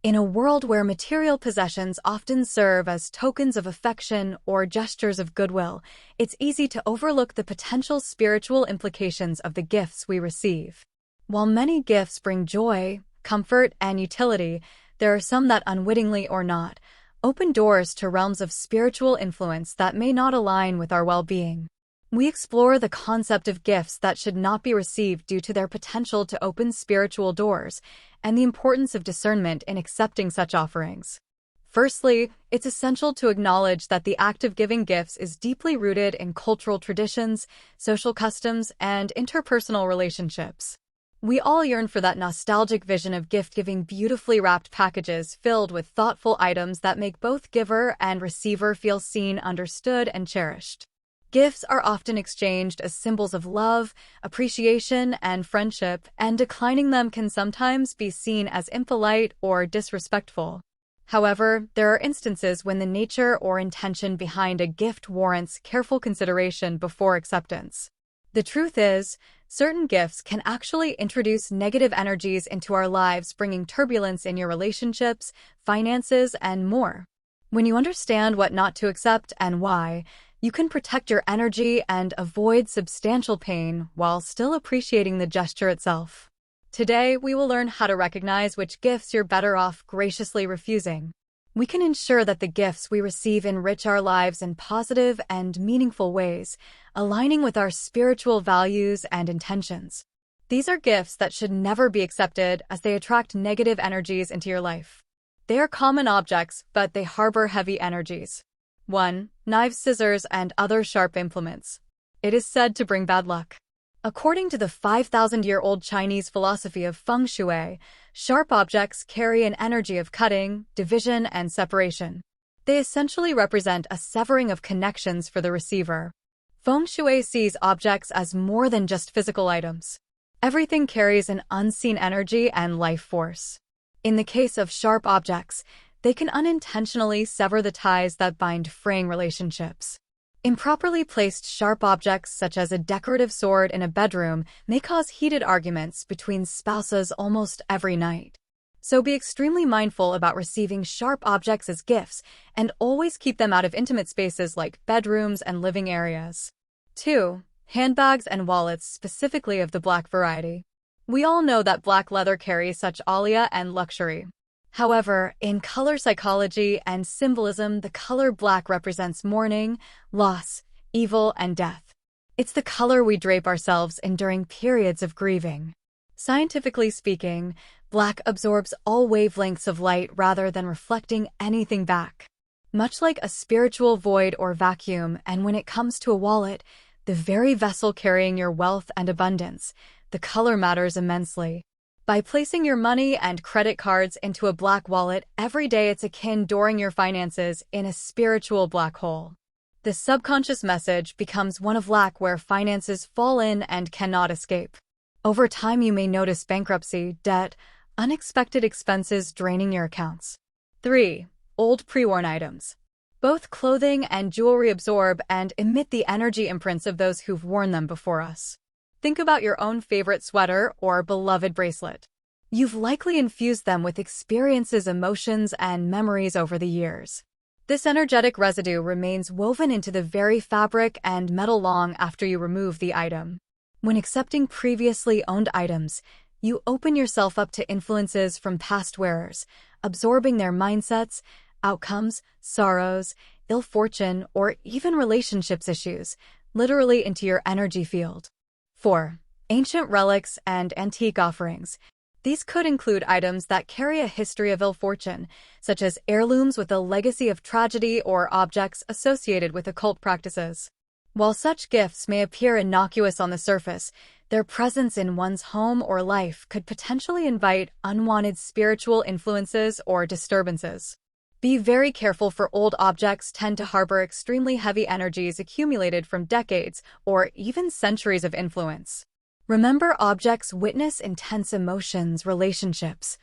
In a world where material possessions often serve as tokens of affection or gestures of goodwill, it's easy to overlook the potential spiritual implications of the gifts we receive. While many gifts bring joy, comfort, and utility, there are some that unwittingly or not open doors to realms of spiritual influence that may not align with our well-being. We explore the concept of gifts that should not be received due to their potential to open spiritual doors, and the importance of discernment in accepting such offerings. Firstly, it's essential to acknowledge that the act of giving gifts is deeply rooted in cultural traditions, social customs, and interpersonal relationships. We all yearn for that nostalgic vision of gift-giving, beautifully wrapped packages filled with thoughtful items that make both giver and receiver feel seen, understood, and cherished. Gifts are often exchanged as symbols of love, appreciation, and friendship, and declining them can sometimes be seen as impolite or disrespectful. However, there are instances when the nature or intention behind a gift warrants careful consideration before acceptance. The truth is, certain gifts can actually introduce negative energies into our lives, bringing turbulence in your relationships, finances, and more. When you understand what not to accept and why, you can protect your energy and avoid substantial pain while still appreciating the gesture itself. Today, we will learn how to recognize which gifts you're better off graciously refusing. We can ensure that the gifts we receive enrich our lives in positive and meaningful ways, aligning with our spiritual values and intentions. These are gifts that should never be accepted as they attract negative energies into your life. They are common objects, but they harbor heavy energies. 1. Knives, scissors, and other sharp implements. It is said to bring bad luck. According to the 5,000-year-old Chinese philosophy of feng shui, sharp objects carry an energy of cutting, division, and separation. They essentially represent a severing of connections for the receiver. Feng shui sees objects as more than just physical items. Everything carries an unseen energy and life force. In the case of sharp objects, they can unintentionally sever the ties that bind fraying relationships. Improperly placed sharp objects such as a decorative sword in a bedroom may cause heated arguments between spouses almost every night. So be extremely mindful about receiving sharp objects as gifts and always keep them out of intimate spaces like bedrooms and living areas. 2. Handbags and wallets, specifically of the black variety. We all know that black leather carries such allure and luxury. However, in color psychology and symbolism, the color black represents mourning, loss, evil, and death. It's the color we drape ourselves in during periods of grieving. Scientifically speaking, black absorbs all wavelengths of light rather than reflecting anything back. Much like a spiritual void or vacuum, and when it comes to a wallet, the very vessel carrying your wealth and abundance, the color matters immensely. By placing your money and credit cards into a black wallet every day, it's akin storing your finances in a spiritual black hole. The subconscious message becomes one of lack, where finances fall in and cannot escape. Over time, you may notice bankruptcy, debt, unexpected expenses draining your accounts. 3. Old pre-worn items. Both clothing and jewelry absorb and emit the energy imprints of those who've worn them before us. Think about your own favorite sweater or beloved bracelet. You've likely infused them with experiences, emotions, and memories over the years. This energetic residue remains woven into the very fabric and metal long after you remove the item. When accepting previously owned items, you open yourself up to influences from past wearers, absorbing their mindsets, outcomes, sorrows, ill fortune, or even relationships issues, literally into your energy field. 4. Ancient relics and antique offerings. These could include items that carry a history of ill fortune, such as heirlooms with a legacy of tragedy or objects associated with occult practices. While such gifts may appear innocuous on the surface, their presence in one's home or life could potentially invite unwanted spiritual influences or disturbances. Be very careful, for old objects tend to harbor extremely heavy energies accumulated from decades or even centuries of influence. Remember, objects witness intense emotions, relationships,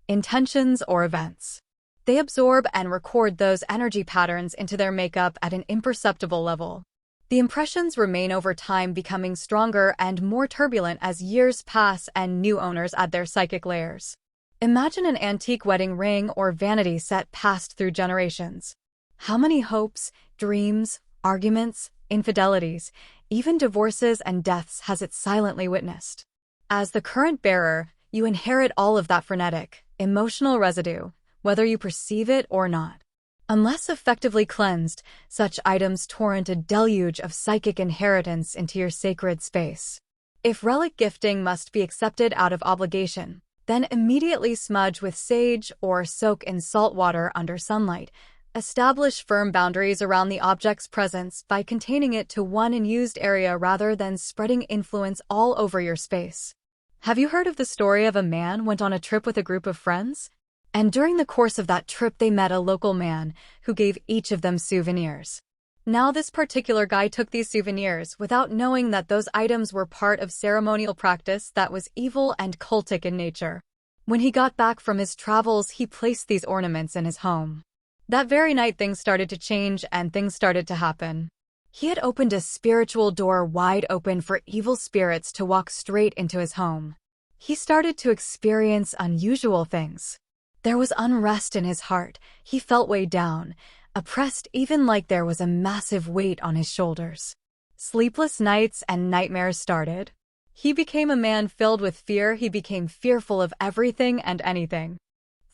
intentions, or events. They absorb and record those energy patterns into their makeup at an imperceptible level. The impressions remain over time, becoming stronger and more turbulent as years pass and new owners add their psychic layers. Imagine an antique wedding ring or vanity set passed through generations. How many hopes, dreams, arguments, infidelities, even divorces and deaths has it silently witnessed? As the current bearer, you inherit all of that frenetic, emotional residue, whether you perceive it or not. Unless effectively cleansed, such items torrent a deluge of psychic inheritance into your sacred space. If relic gifting must be accepted out of obligation, then immediately smudge with sage or soak in salt water under sunlight. Establish firm boundaries around the object's presence by containing it to one unused area rather than spreading influence all over your space. Have you heard of the story of a man went on a trip with a group of friends? And during the course of that trip they met a local man who gave each of them souvenirs. Now this particular guy took these souvenirs without knowing that those items were part of ceremonial practice that was evil and cultic in nature. When he got back from his travels, he placed these ornaments in his home. That very night things started to change and things started to happen. He had opened a spiritual door wide open for evil spirits to walk straight into his home. He started to experience unusual things. There was unrest in his heart. He felt weighed down, oppressed, even like there was a massive weight on his shoulders. Sleepless nights and nightmares started. He became a man filled with fear. He became fearful of everything and anything.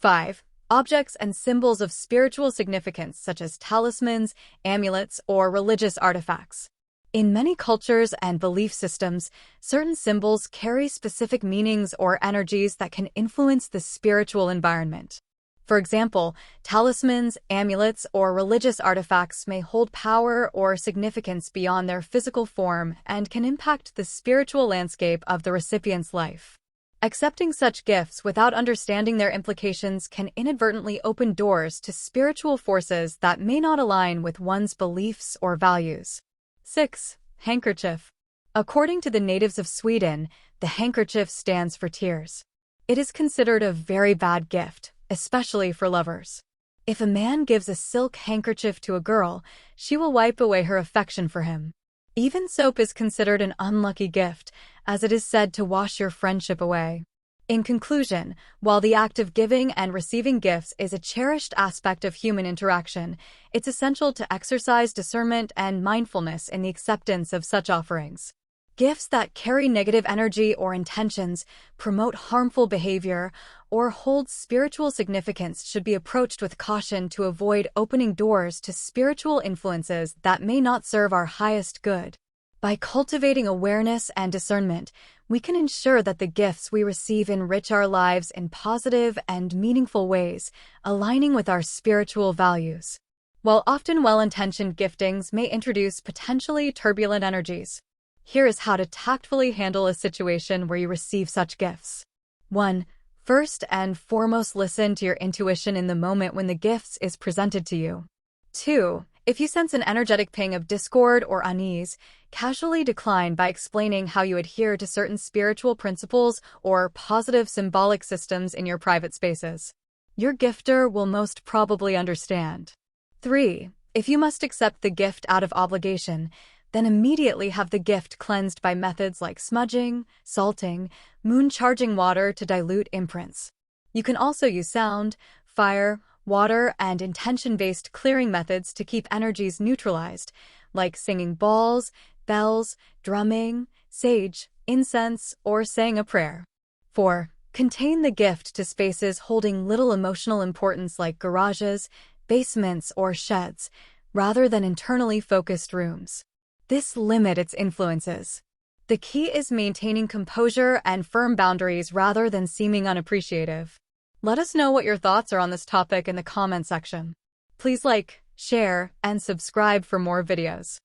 5. Objects and symbols of spiritual significance such as talismans, amulets, or religious artifacts. In many cultures and belief systems, certain symbols carry specific meanings or energies that can influence the spiritual environment. For example, talismans, amulets, or religious artifacts may hold power or significance beyond their physical form and can impact the spiritual landscape of the recipient's life. Accepting such gifts without understanding their implications can inadvertently open doors to spiritual forces that may not align with one's beliefs or values. 6. Handkerchief. According to the natives of Sweden, the handkerchief stands for tears. It is considered a very bad gift, especially for lovers. If a man gives a silk handkerchief to a girl, she will wipe away her affection for him. Even soap is considered an unlucky gift, as it is said to wash your friendship away. In conclusion, while the act of giving and receiving gifts is a cherished aspect of human interaction, it's essential to exercise discernment and mindfulness in the acceptance of such offerings. Gifts that carry negative energy or intentions, promote harmful behavior, or hold spiritual significance should be approached with caution to avoid opening doors to spiritual influences that may not serve our highest good. By cultivating awareness and discernment, we can ensure that the gifts we receive enrich our lives in positive and meaningful ways, aligning with our spiritual values. While often well-intentioned giftings may introduce potentially turbulent energies, here is how to tactfully handle a situation where you receive such gifts. 1. First and foremost, listen to your intuition in the moment when the gifts is presented to you. 2. If you sense an energetic ping of discord or unease, casually decline by explaining how you adhere to certain spiritual principles or positive symbolic systems in your private spaces. Your gifter will most probably understand. 3. If you must accept the gift out of obligation, then immediately have the gift cleansed by methods like smudging, salting, moon-charging water to dilute imprints. You can also use sound, fire, water, and intention-based clearing methods to keep energies neutralized, like singing balls, bells, drumming, sage, incense, or saying a prayer. 4. Contain the gift to spaces holding little emotional importance like garages, basements, or sheds, rather than internally focused rooms. This limits its influences. The key is maintaining composure and firm boundaries rather than seeming unappreciative. Let us know what your thoughts are on this topic in the comment section. Please like, share, and subscribe for more videos.